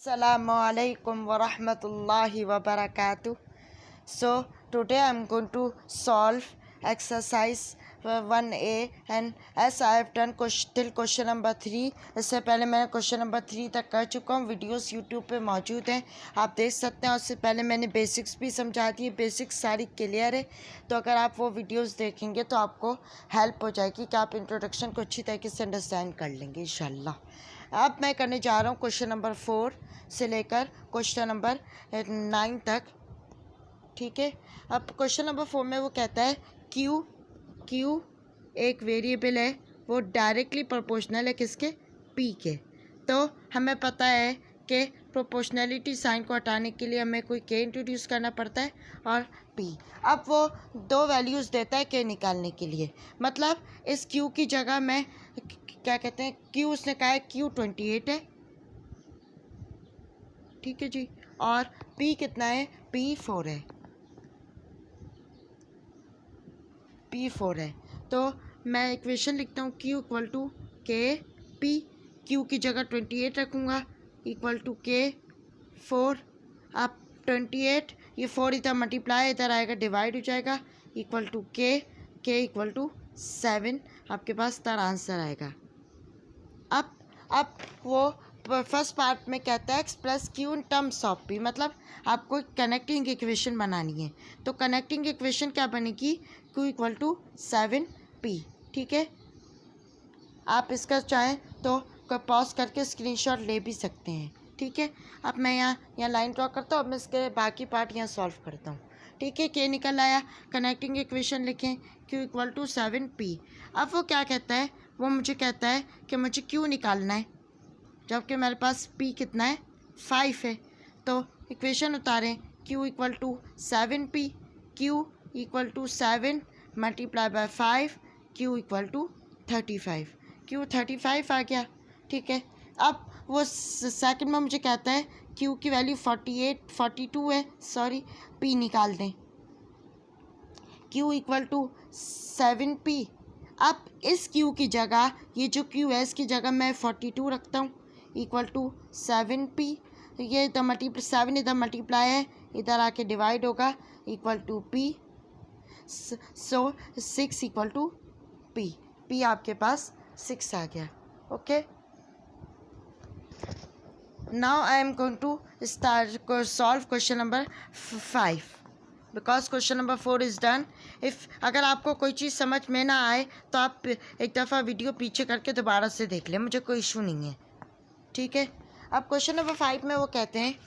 Assalamualaikum warahmatullahi wabarakatuh. So today I am going to solve exercise 1A and as I have done till question number 3. इससे पहले मैं question number 3 तक कर चुका हूँ. Videos YouTube पे मौजूद हैं, आप देख सकते हैं. उससे पहले मैंने बेसिक्स भी समझा दी है, बेसिक्स सारी क्लियर है. तो अगर आप वो वीडियोस देखेंगे तो आपको हेल्प हो जाएगी कि आप इंट्रोडक्शन को अच्छी तरीके से अंडरस्टैंड कर लेंगे इंशाल्लाह. अब मैं करने जा रहा हूँ क्वेश्चन नंबर 4 से लेकर क्वेश्चन नंबर 9 तक. ठीक है. अब क्वेश्चन नंबर 4 में वो कहता है क्यू एक वेरिएबल है, वो डायरेक्टली प्रोपोर्शनल है किसके, पी के. तो हमें पता है कि प्रोपोर्शनलिटी साइन को हटाने के लिए हमें कोई के इंट्रोड्यूस करना पड़ता है और पी. अब वो दो वैल्यूज़ देता है के निकालने के लिए. मतलब इस क्यू की जगह मैं क्या कहते हैं, क्यू उसने कहा है Q28 है, ठीक है जी, और पी कितना है, P4 है, P4 है. तो मैं इक्वेशन लिखता हूँ Q इक्वल टू के पी. क्यू की जगह 28 रखूँगा इक्वल टू K4. अब 28 ये 4 इधर मल्टीप्लाई इधर आएगा, डिवाइड हो जाएगा, इक्वल टू के इक्वल टू 7. आपके पास तार आंसर आएगा. अब वो फर्स्ट पार्ट में कहता है x plus Q in terms of P. मतलब आपको कनेक्टिंग इक्वेशन बनानी है. तो कनेक्टिंग इक्वेशन क्या बनेगी, क्यू इक्वल टू 7p. ठीक है. आप इसका चाहें तो पॉज करके स्क्रीनशॉट ले भी सकते हैं. ठीक है. अब मैं यहाँ लाइन ड्रॉ करता हूँ. अब मैं इसके बाकी पार्ट यहाँ सॉल्व करता हूँ. ठीक है. के निकल आया. कनेक्टिंग इक्वेशन लिखें क्यू इक्वल टू 7p. अब वो क्या कहता है, वो मुझे कहता है कि मुझे क्यू निकालना है, जबकि मेरे पास p कितना है, 5 है. तो इक्वेशन उतारें q equal to 7p. q equal to 7 multiply by 5, q equal to 35. q 35 आ गया. ठीक है. अब वो सेकंड में मुझे कहता है q की वैल्यू 42 है, सॉरी, p निकाल दें. q equal to 7p. अब इस q की जगह, ये जो q है इसकी जगह मैं 42 रखता हूँ, इक्वल टू 7p. ये इधर 7 इधर मल्टीप्लाई है, इधर आके डिवाइड होगा, equal to p. So 6 equal to p. p आपके पास 6 आ गया. Okay. Now I am going to start solve question number 5 because question number 4 is done. अगर आपको कोई चीज़ समझ में ना आए तो आप एक दफ़ा वीडियो पीछे करके दोबारा से देख लें, मुझे कोई इशू नहीं है. ठीक है. अब क्वेश्चन नंबर 5 में वो कहते हैं,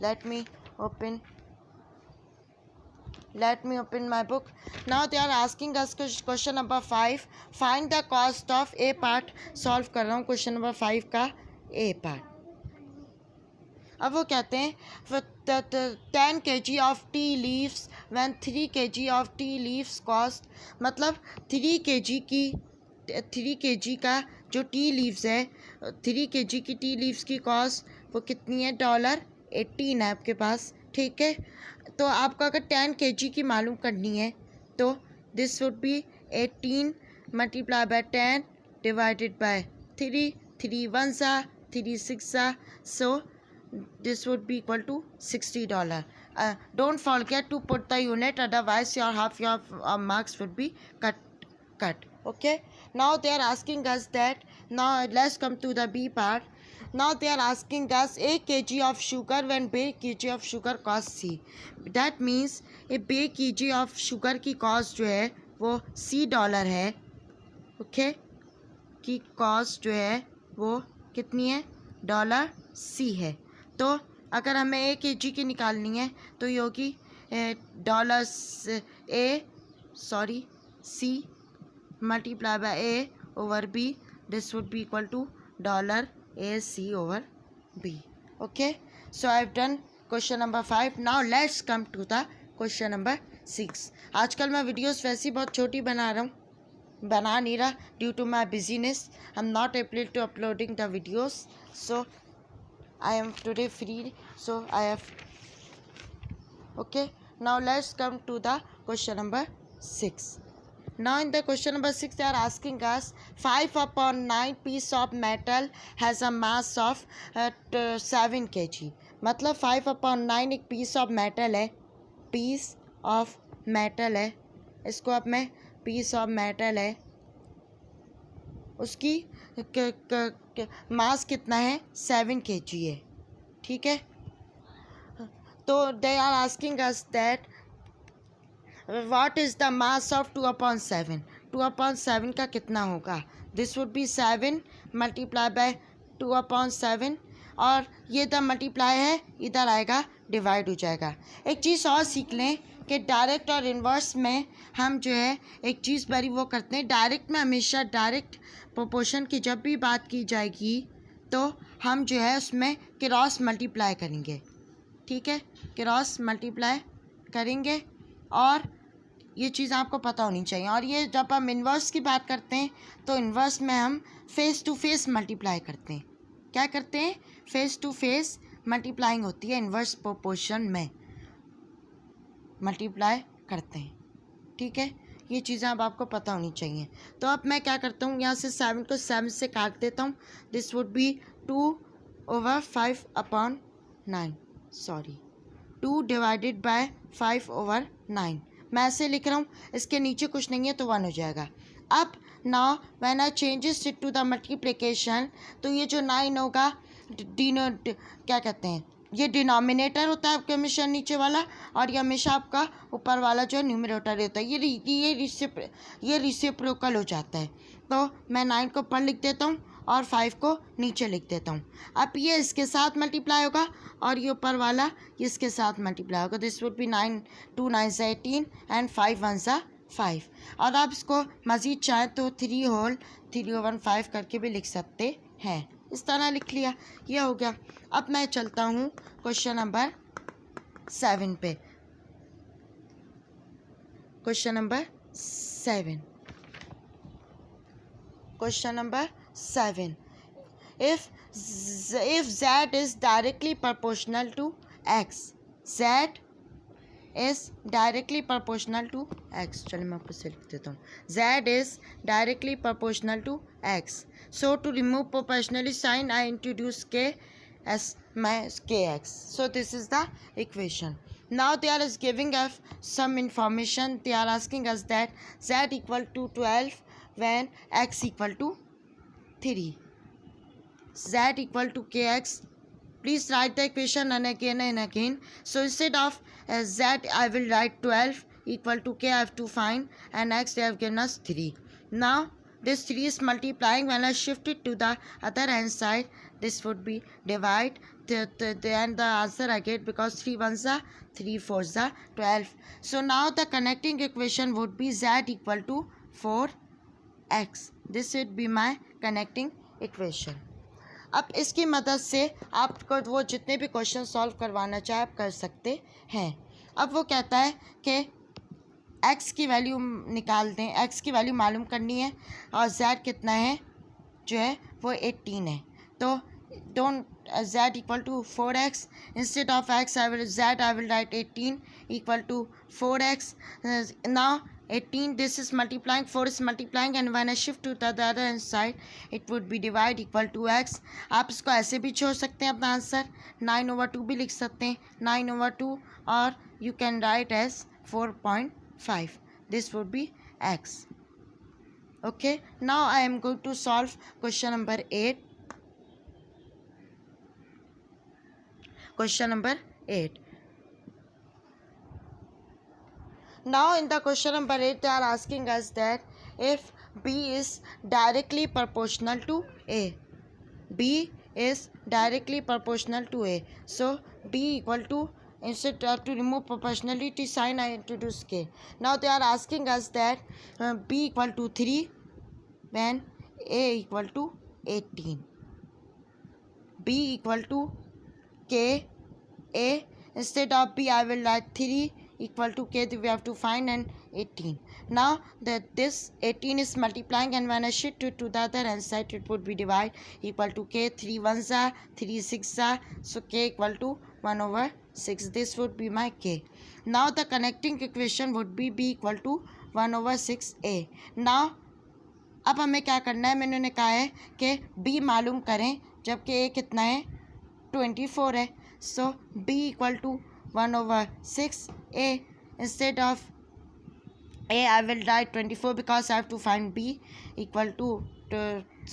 let me open my book. Now they are asking us question number 5, find the cost of a part. Solve कर रहा हूँ क्वेश्चन नंबर 5 का ए पार्ट. अब वो कहते हैं 10 kg of tea leaves when 3 kg of tea leaves cost. मतलब 3 kg का जो टी लीव्स है, 3 kg की टी लीव्स की कॉस्ट वो कितनी है, $18 है आपके पास. ठीक है. तो आपको अगर 10 kg की मालूम करनी है तो this would B 18 multiply by 10 divided by 3. 3 1 सा 3 6 सा. सो this would be equal to $60. Don't forget to put the unit, otherwise your half your marks would be cut. Okay. Now they are asking us that, now let's come to the B part. Now they are asking us a kg of sugar when b kg of sugar cost C. That means a b kg of sugar की cost जो है वो $C है. Okay. की cost जो है वो कितनी है, $C है. तो अगर हमें ए kg की निकालनी है तो ये होगी C multiply by A over B. This would be equal to $AC over B. Okay. So I have done question number 5. Now let's come to the question number 6. आजकल मैं वीडियोस वैसी बहुत छोटी बना नहीं रहा due to my business. I am not able to uploading the videos. So I am today free, so I have. Okay. Now let's come to the question number 6. Now in the question number 6 they are asking us 5/9 piece of metal has a mass of 7 kg. मतलब 5/9 एक piece of metal है, piece of metal है, इसको अब मैं piece of metal है, उसकी मास कितना है 7 kg है, ठीक है। तो they are asking us that what is the mass of 2/7? 2/7 का कितना होगा? This would be 7 multiplied by 2/7 और ये इधर मल्टीप्लाई है, इधर आएगा डिवाइड हो जाएगा। एक चीज़ और सीख लें कि डायरेक्ट और इन्वर्स में हम जो है एक चीज़ बड़ी वो करते हैं। डायरेक्ट में हमेशा डायरेक्ट प्रोपोर्शन की जब भी बात की जाएगी तो हम जो है उसमें क्रॉस मल्टीप्लाई करेंगे, ठीक है, क्रॉस मल्टीप्लाई करेंगे और ये चीज़ आपको पता होनी चाहिए। और ये जब हम इन्वर्स की बात करते हैं तो इन्वर्स में हम फेस टू फेस मल्टीप्लाई करते हैं। क्या करते हैं? फेस टू फेस मल्टीप्लाइंग होती है, इन्वर्स प्रोपोर्शन में मल्टीप्लाई करते हैं, ठीक है। ये चीज़ें अब आपको पता होनी चाहिए। तो अब मैं क्या करता हूँ, यहाँ से 7 को 7 से काट देता हूँ। This would B 2/5/9, sorry 2 divided by 5/9। मैं ऐसे लिख रहा हूँ, इसके नीचे कुछ नहीं है तो 1 हो जाएगा। अब now when I changes it to the multiplication, तो ये जो 9 होगा क्या कहते हैं, ये डिनोमिनेटर होता है आपके हमेशा नीचे वाला, और ये हमेशा आपका ऊपर वाला जो न्यूमरेटर होता है। ये रिसिप्रोकल हो जाता है। तो मैं 9 को ऊपर लिख देता हूँ और 5 को नीचे लिख देता हूँ। अब ये इसके साथ मल्टीप्लाई होगा और ये ऊपर वाला इसके साथ मल्टीप्लाई होगा। This would B 9 2 9 18 and 5 1 5। और आप इसको मज़ीद चाहें तो 3/5 करके भी लिख सकते हैं। इस तरह लिख लिया, ये हो गया। अब मैं चलता हूँ क्वेश्चन नंबर 7 पे। Question number 7, question number 7, if z is directly proportional to x, z is directly proportional to x, चलिए मैं आपको से लिख देता हूँ, z is directly proportional to x, so to remove proportionally sign I introduce k as my kx, so this is the equation. Now they are giving us some information. They are asking us that z equal to 12 when x equal to 3, z equal to kx. Please write the equation and again. So instead of z I will write 12 equal to k I have to find, and x they have given us 3. Now this 3 is multiplying. When I shift it to the other hand side, this would be divide and the answer I get, because 3 1s are 3 4s are 12. So now the connecting equation would be z equal to 4x. This would be my connecting equation. अब इसकी मदद से आपको वो जितने भी question solve करवाना चाहे आप कर सकते हैं। अब वो कहता है कि x की वैल्यू निकाल दें, x की वैल्यू मालूम करनी है और z कितना है जो है वो 18 है। तो don't z equal to 4x, instead of x I will write 18 equal to 4x. Now 18, this is multiplying, 4 is multiplying, and when I shift to the other hand side it would be divide equal to x. आप इसको ऐसे भी छोड़ सकते हैं, अपना answer 9/2 भी लिख सकते हैं, 9/2, और you can write as 4.5. this would be x. Okay, now I am going to solve question number 8. Question number 8. Now in the question number 8 they are asking us that if b is directly proportional to a, b is directly proportional to a, so b equal to, instead to remove proportionality sign I introduce k. Now they are asking us that b equal to 3 when a equal to 18, b equal to k, a, instead of b I will write 3 equal to k, we have to find, and 18. Now that this 18 is multiplying, and when I shift it to the other hand side it would be divide equal to k, 3 1s are 3 6 are, so k equal to 1/6. This would be my k. Now the connecting equation would be b equal to 1/6 now अब हमें क्या करना है, मैंने उन्हें कहा है कि b मालूम करें जबकि a कितना है 24 है. So b equal to 1/6 a. Instead of a I will write 24 because I have to find b equal to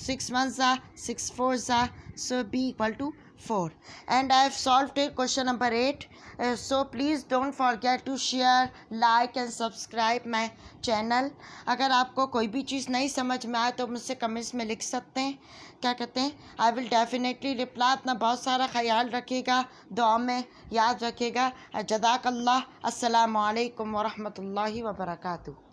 6 ones are 6 fours are, so b equal to 4. And I have solved it question number 8. So please don't forget to share, like and subscribe my channel. अगर आपको कोई भी चीज़ नहीं समझ में आए तो मुझसे कमेंट्स में लिख सकते हैं. क्या कहते हैं, आई विल डेफिनेटली रिप्लाई. अपना बहुत सारा ख्याल रखिएगा, दुआ में याद रखिएगा. जज़ाकल्लाह. अस्सलामु अलैकुम वरहमतुल्लाहि वबरकातुहू.